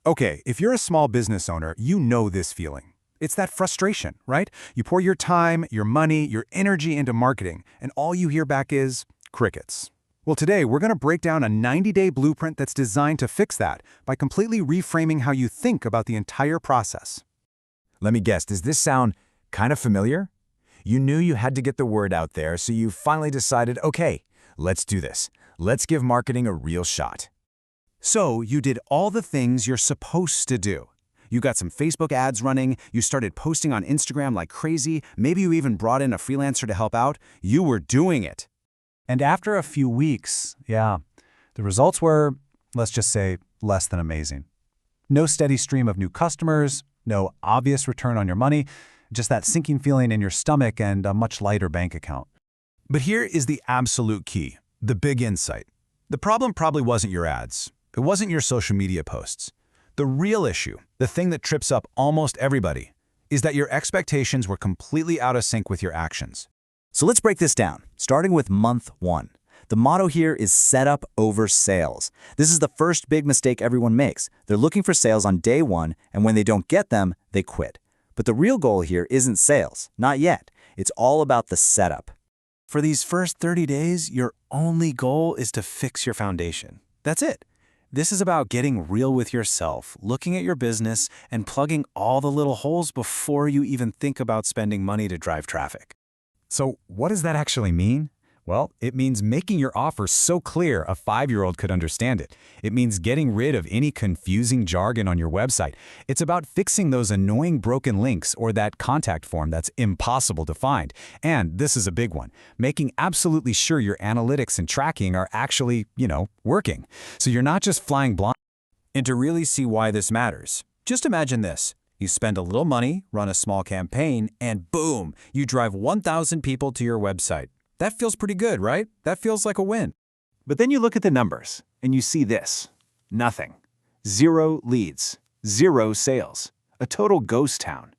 Okay, if you're a small business owner, you know this feeling. It's that frustration, right? You pour your time, your money, your energy into marketing, and all you hear back is crickets. Well, today we're going to break down a 90-day blueprint that's designed to fix that by completely reframing how you think about the entire process. Let me guess, does this sound kind of familiar? You knew you had to get the word out there, so you finally decided, okay, let's do this. Let's give marketing a real shot. So you did all the things you're supposed to do. You got some Facebook ads running, you started posting on Instagram like crazy, maybe you even brought in a freelancer to help out. You were doing it. And after a few weeks, the results were, let's just say, less than amazing. No steady stream of new customers, no obvious return on your money, just that sinking feeling in your stomach and a much lighter bank account. But here is the absolute key, the big insight. The problem probably wasn't your ads. It wasn't your social media posts. The real issue, the thing that trips up almost everybody, is that your expectations were completely out of sync with your actions. So let's break this down, starting with month 1. The motto here is setup over sales. This is the first big mistake everyone makes. They're looking for sales on day 1, and when they don't get them, they quit. But the real goal here isn't sales, not yet. It's all about the setup. For these first 30 days, your only goal is to fix your foundation. That's it. This is about getting real with yourself, looking at your business, and plugging all the little holes before you even think about spending money to drive traffic. So what does that actually mean? Well, it means making your offer so clear a 5-year-old could understand it. It means getting rid of any confusing jargon on your website. It's about fixing those annoying broken links or that contact form that's impossible to find. And this is a big one, making absolutely sure your analytics and tracking are actually, working. So you're not just flying blind. And to really see why this matters, just imagine this. You spend a little money, run a small campaign, and boom, you drive 1,000 people to your website. That feels pretty good, right? That feels like a win. But then you look at the numbers, and you see this. Nothing. 0 leads. 0 sales. A total ghost town.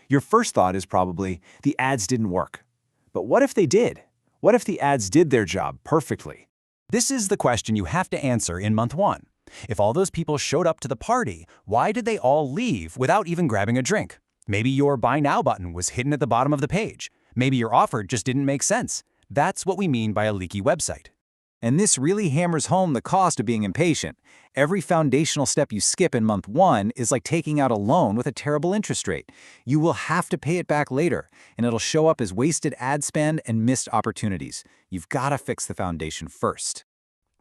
Your first thought is probably, the ads didn't work. But what if they did? What if the ads did their job perfectly? This is the question you have to answer in month 1. If all those people showed up to the party, why did they all leave without even grabbing a drink? Maybe your Buy Now button was hidden at the bottom of the page. Maybe your offer just didn't make sense. That's what we mean by a leaky website. And this really hammers home the cost of being impatient. Every foundational step you skip in month 1 is like taking out a loan with a terrible interest rate. You will have to pay it back later, and it'll show up as wasted ad spend and missed opportunities. You've got to fix the foundation first.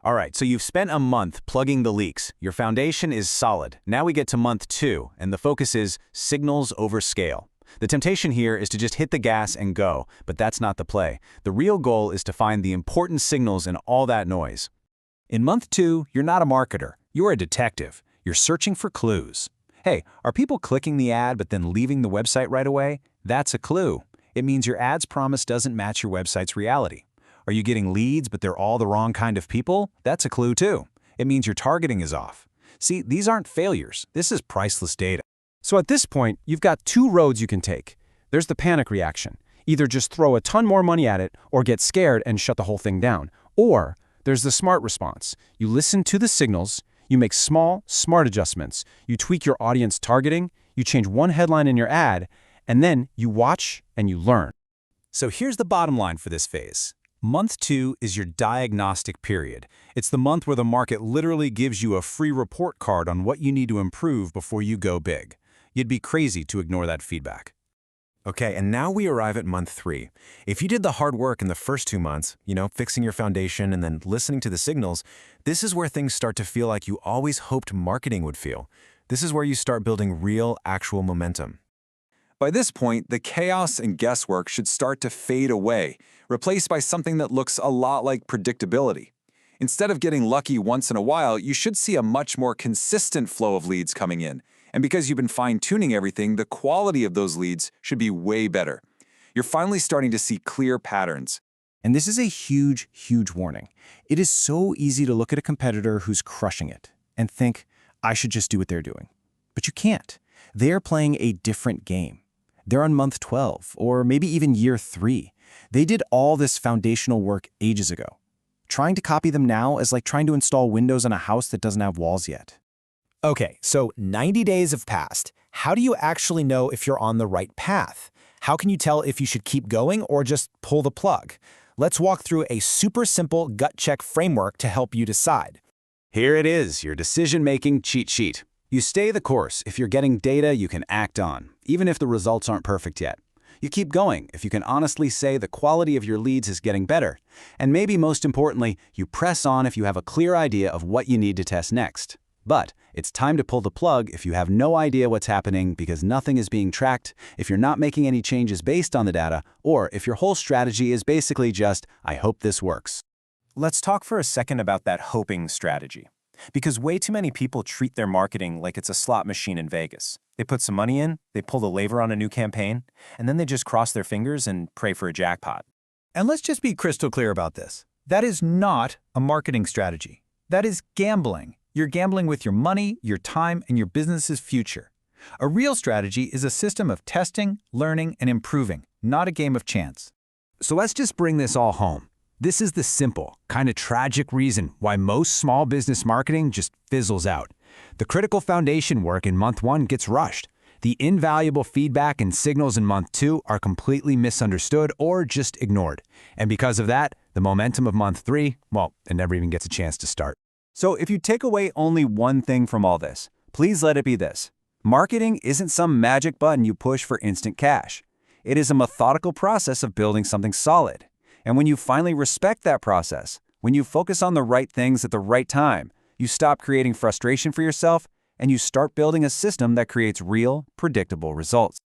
All right, so you've spent a month plugging the leaks. Your foundation is solid. Now we get to month 2, and the focus is signals over scale. The temptation here is to just hit the gas and go, but that's not the play. The real goal is to find the important signals in all that noise. In month 2, you're not a marketer. You're a detective. You're searching for clues. Hey, are people clicking the ad but then leaving the website right away? That's a clue. It means your ad's promise doesn't match your website's reality. Are you getting leads but they're all the wrong kind of people? That's a clue too. It means your targeting is off. See, these aren't failures. This is priceless data. So at this point, you've got 2 roads you can take. There's the panic reaction. Either just throw a ton more money at it or get scared and shut the whole thing down. Or there's the smart response. You listen to the signals, you make small, smart adjustments, you tweak your audience targeting, you change one headline in your ad, and then you watch and you learn. So here's the bottom line for this phase. Month 2 is your diagnostic period. It's the month where the market literally gives you a free report card on what you need to improve before you go big. You'd be crazy to ignore that feedback. Okay, and now we arrive at month 3. If you did the hard work in the first 2 months, fixing your foundation and then listening to the signals, this is where things start to feel like you always hoped marketing would feel. This is where you start building real, actual momentum. By this point, the chaos and guesswork should start to fade away, replaced by something that looks a lot like predictability. Instead of getting lucky once in a while, you should see a much more consistent flow of leads coming in. And because you've been fine-tuning everything, the quality of those leads should be way better. You're finally starting to see clear patterns. And this is a huge, huge warning. It is so easy to look at a competitor who's crushing it and think, I should just do what they're doing. But you can't. They are playing a different game. They're on month 12, or maybe even year 3. They did all this foundational work ages ago. Trying to copy them now is like trying to install Windows on a house that doesn't have walls yet. Okay, so 90 days have passed. How do you actually know if you're on the right path? How can you tell if you should keep going or just pull the plug? Let's walk through a super simple gut check framework to help you decide. Here it is, your decision-making cheat sheet. You stay the course if you're getting data you can act on, even if the results aren't perfect yet. You keep going if you can honestly say the quality of your leads is getting better. And maybe most importantly, you press on if you have a clear idea of what you need to test next. But it's time to pull the plug if you have no idea what's happening because nothing is being tracked, if you're not making any changes based on the data, or if your whole strategy is basically just, I hope this works. Let's talk for a second about that hoping strategy. Because way too many people treat their marketing like it's a slot machine in Vegas. They put some money in, they pull the lever on a new campaign, and then they just cross their fingers and pray for a jackpot. And let's just be crystal clear about this. That is not a marketing strategy. That is gambling. You're gambling with your money, your time, and your business's future. A real strategy is a system of testing, learning, and improving, not a game of chance. So let's just bring this all home. This is the simple, kind of tragic reason why most small business marketing just fizzles out. The critical foundation work in month 1 gets rushed. The invaluable feedback and signals in month 2 are completely misunderstood or just ignored. And because of that, the momentum of month 3, well, it never even gets a chance to start. So if you take away only one thing from all this, please let it be this. Marketing isn't some magic button you push for instant cash. It is a methodical process of building something solid. And when you finally respect that process, when you focus on the right things at the right time, you stop creating frustration for yourself and you start building a system that creates real, predictable results.